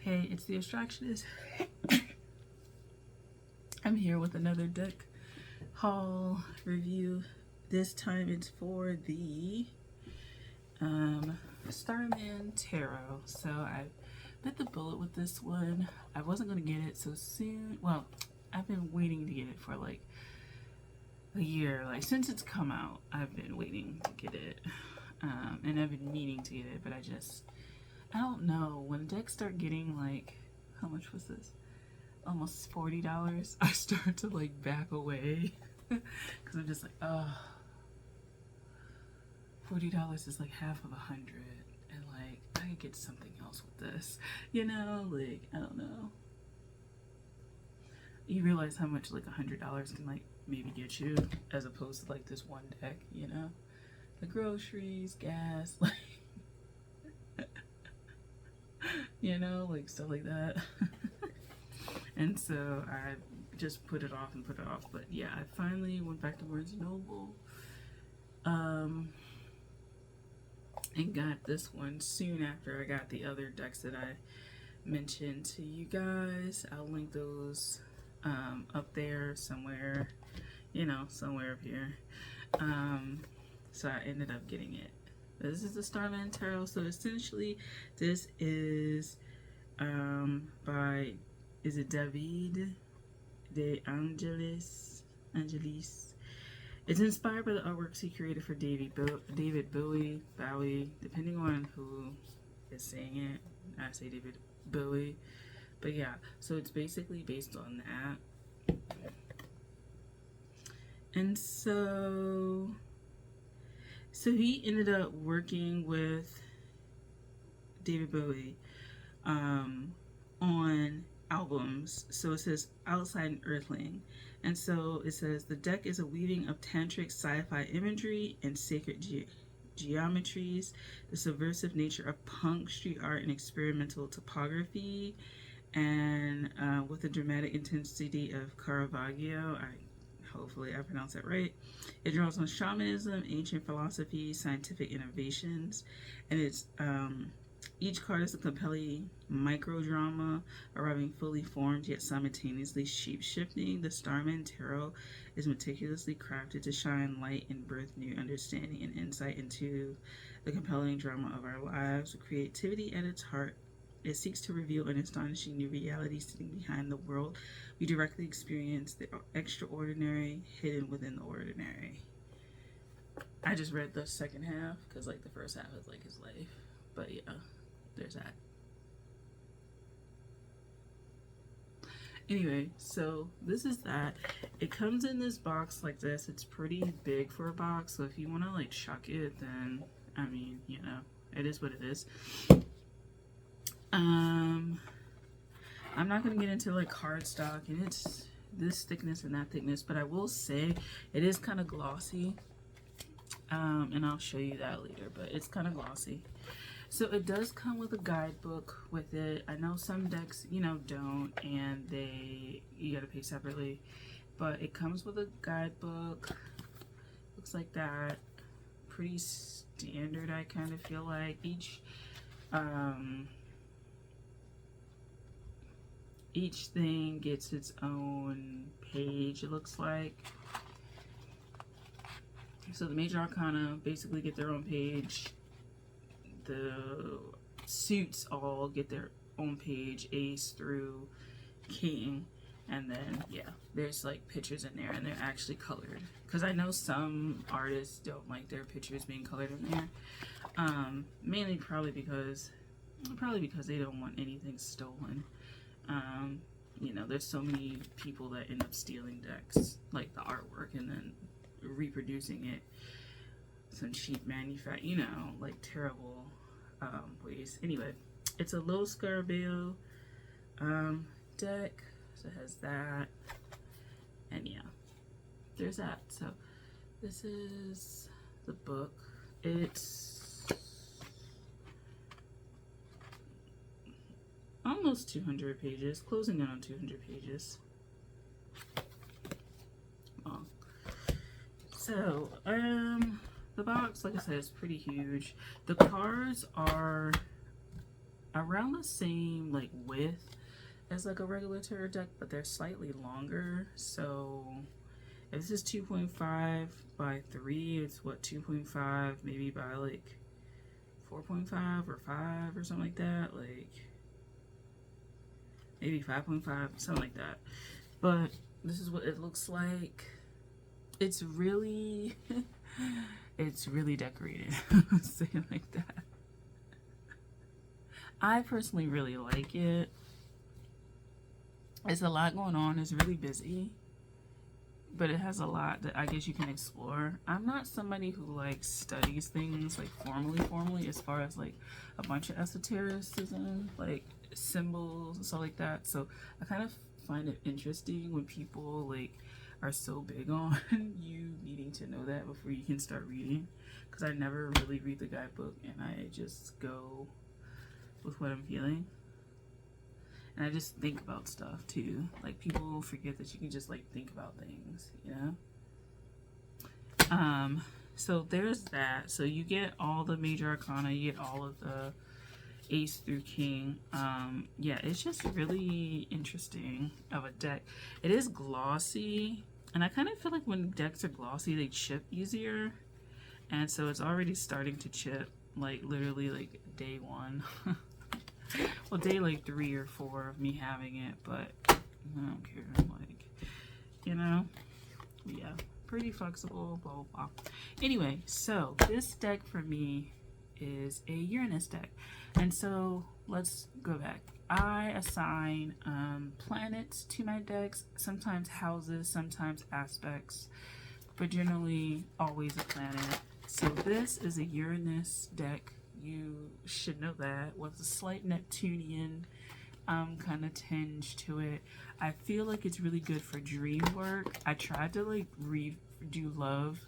Hey, it's the Abstractionist. I'm here with another deck haul review. This time it's for the Starman Tarot. So I bit the bullet with this one. I wasn't going to get it so soon. Well, I've been waiting to get it for like a year. Like since it's come out, I've been waiting to get it. And I've been meaning to get it, but I don't know. When decks start getting like, how much was this? Almost $40, I start to like back away because I'm just like, oh, $40 is like half of $100, and like I could get something else with this, you know, like I don't know. You realize how much like $100 can like maybe get you, as opposed to like this one deck, you know, the groceries, gas, like you know, like stuff like that. And so I just put it off and put it off. But yeah, I finally went back to Barnes & Noble and got this one soon after I got the other decks that I mentioned to you guys. I'll link those up there somewhere, you know, somewhere up here. So I ended up getting it. This is the Starman Tarot. So essentially this is by, is it David de Angelis? It's inspired by the artworks he created for David Bowie, depending on who is saying it. I say David Bowie, but yeah. So it's basically based on that. And so he ended up working with David Bowie on albums. So it says Outside and Earthling, and so it says the deck is a weaving of tantric sci-fi imagery and sacred geometries, the subversive nature of punk, street art, and experimental topography, and with the dramatic intensity of Caravaggio. Hopefully I pronounced that right. It draws on shamanism, ancient philosophy, scientific innovations, and it's each card is a compelling microdrama, arriving fully formed yet simultaneously shape-shifting. The Starman Tarot is meticulously crafted to shine light and birth new understanding and insight into the compelling drama of our lives. With creativity at its heart, it seeks to reveal an astonishing new reality sitting behind the world we directly experience, the extraordinary hidden within the ordinary. I just read the second half because like the first half is like his life, but yeah, there's that. Anyway, so this is that. It comes in this box like this. It's pretty big for a box, so if you want to like chuck it, then I mean, you know, it is what it is. I'm not gonna get into like cardstock and it's this thickness and that thickness, but I will say it is kind of glossy, and I'll show you that later, but it's kind of glossy. So it does come with a guidebook with it. I know some decks, you know, don't, and you gotta pay separately, but it comes with a guidebook. Looks like that. Pretty standard, I kind of feel like. Each thing gets its own page, it looks like. So the major arcana basically get their own page. The suits all get their own page, ace through king, and then yeah, there's like pictures in there, and they're actually colored, because I know some artists don't like their pictures being colored in there, mainly probably because they don't want anything stolen. You know, there's so many people that end up stealing decks, like the artwork, and then reproducing it some cheap you know, like terrible ways. Anyway, it's a low Scarabeo deck, so it has that, and yeah, there's that. So this is the book. It's almost 200 pages, closing in on 200 pages. Long. So, the box, like I said, is pretty huge. The cards are around the same like width as like a regular tarot deck, but they're slightly longer. So if this is 2.5 by 3, it's what, 2.5 maybe by like 4.5 or 5 or something like that, like maybe 5.5, something like that. But this is what it looks like. It's really it's really decorated. Say it like that. I personally really like it. It's a lot going on. It's really busy, but it has a lot that I guess you can explore. I'm not somebody who like studies things like formally as far as like a bunch of esotericism, like symbols and stuff like that. So I kind of find it interesting when people like are so big on you needing to know that before you can start reading, because I never really read the guidebook and I just go with what I'm feeling. And I just think about stuff too. Like, people forget that you can just like think about things, you know? So there's that. So you get all the major arcana, you get all of the ace through king. Yeah, it's just really interesting of a deck. It is glossy, and I kind of feel like when decks are glossy, they chip easier. And so it's already starting to chip, like literally like day one. Well, day like 3 or 4 of me having it, but I don't care. Like, you know, yeah, pretty flexible, blah, blah, blah. Anyway, so this deck for me is a Uranus deck. And so let's go back. I assign planets to my decks, sometimes houses, sometimes aspects, but generally always a planet. So this is a Uranus deck. You should know that, with a slight Neptunian kind of tinge to it. I feel like it's really good for dream work. I tried to like do love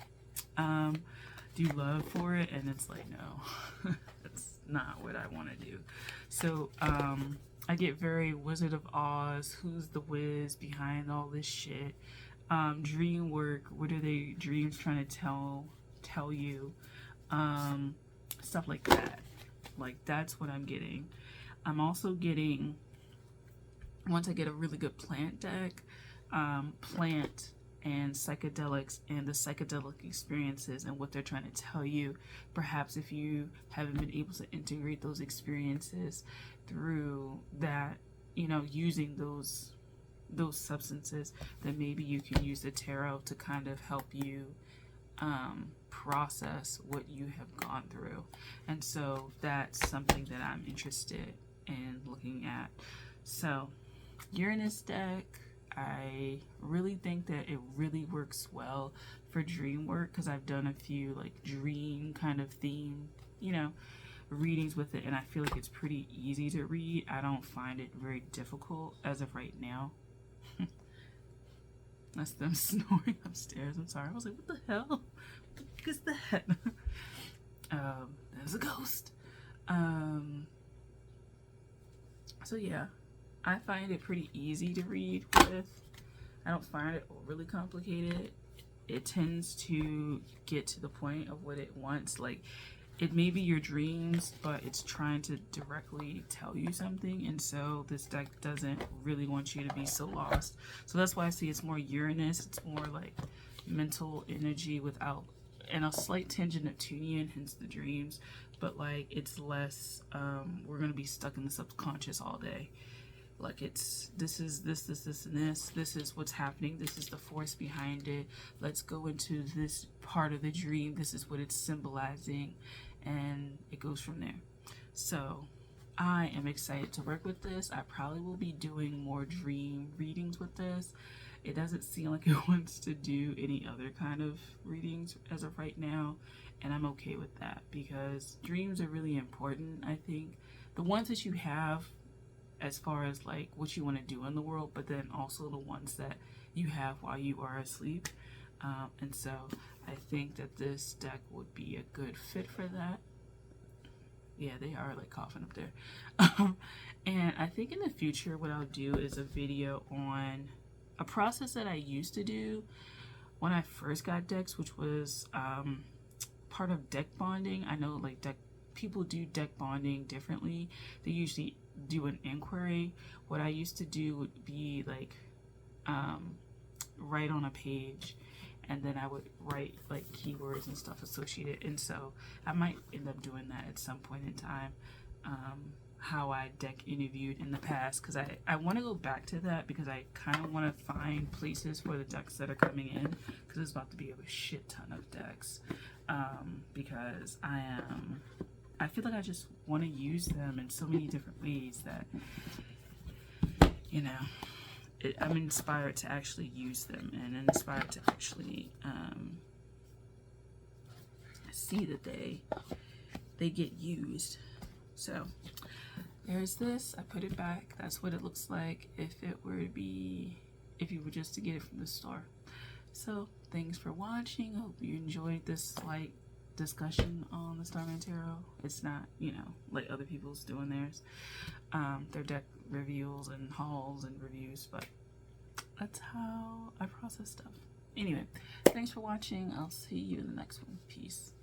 for it, and it's like, no, that's not what I want to do. So I get very Wizard of Oz, who's the whiz behind all this shit. Dream work, what are they dreams trying to tell you? Stuff like that. Like, that's what I'm getting. I'm also getting, once I get a really good plant deck, plant and psychedelics and the psychedelic experiences and what they're trying to tell you. Perhaps if you haven't been able to integrate those experiences through that, you know, using those substances, then maybe you can use the tarot to kind of help you process what you have gone through. And so that's something that I'm interested in looking at. So Uranus deck, I really think that it really works well for dream work, because I've done a few like dream kind of theme, you know, readings with it, and I feel like it's pretty easy to read. I don't find it very difficult as of right now. That's them snoring upstairs. I'm sorry. I was like, what the hell? What the fuck is that? There's a ghost. So yeah, I find it pretty easy to read with. I don't find it really complicated. It tends to get to the point of what it wants. Like, it may be your dreams, but it's trying to directly tell you something, and so this deck doesn't really want you to be so lost. So that's why I see it's more Uranus. It's more like mental energy without, and a slight tinge of Neptunian, hence the dreams, but like it's less, we're gonna be stuck in the subconscious all day. Like, it's this is this and this is what's happening, this is the force behind it, let's go into this part of the dream, this is what it's symbolizing, and it goes from there. So I am excited to work with this. I probably will be doing more dream readings with this. It doesn't seem like it wants to do any other kind of readings as of right now, and I'm okay with that, because dreams are really important. I think the ones that you have as far as like what you want to do in the world, but then also the ones that you have while you are asleep. And so I think that this deck would be a good fit for that. Yeah, they are like coughing up there. And I think in the future what I'll do is a video on a process that I used to do when I first got decks, which was part of deck bonding. I know like deck people do deck bonding differently. They usually do an inquiry. What I used to do would be like write on a page, and then I would write like keywords and stuff associated. And so I might end up doing that at some point in time. How I deck interviewed in the past, because I want to go back to that, because I kind of want to find places for the decks that are coming in, because there's about to be a shit ton of decks, because I feel like I just want to use them in so many different ways that, you know, I'm inspired to actually use them, and inspired to actually see that they get used. So there's this. I put it back. That's what it looks like if it were to be, if you were just to get it from the store. So thanks for watching. Hope you enjoyed this slight discussion on the Starman Tarot. It's not, you know, like other people's doing theirs. Their deck reveals and hauls and reviews, but that's how I process stuff. Anyway, thanks for watching. I'll see you in the next one. Peace.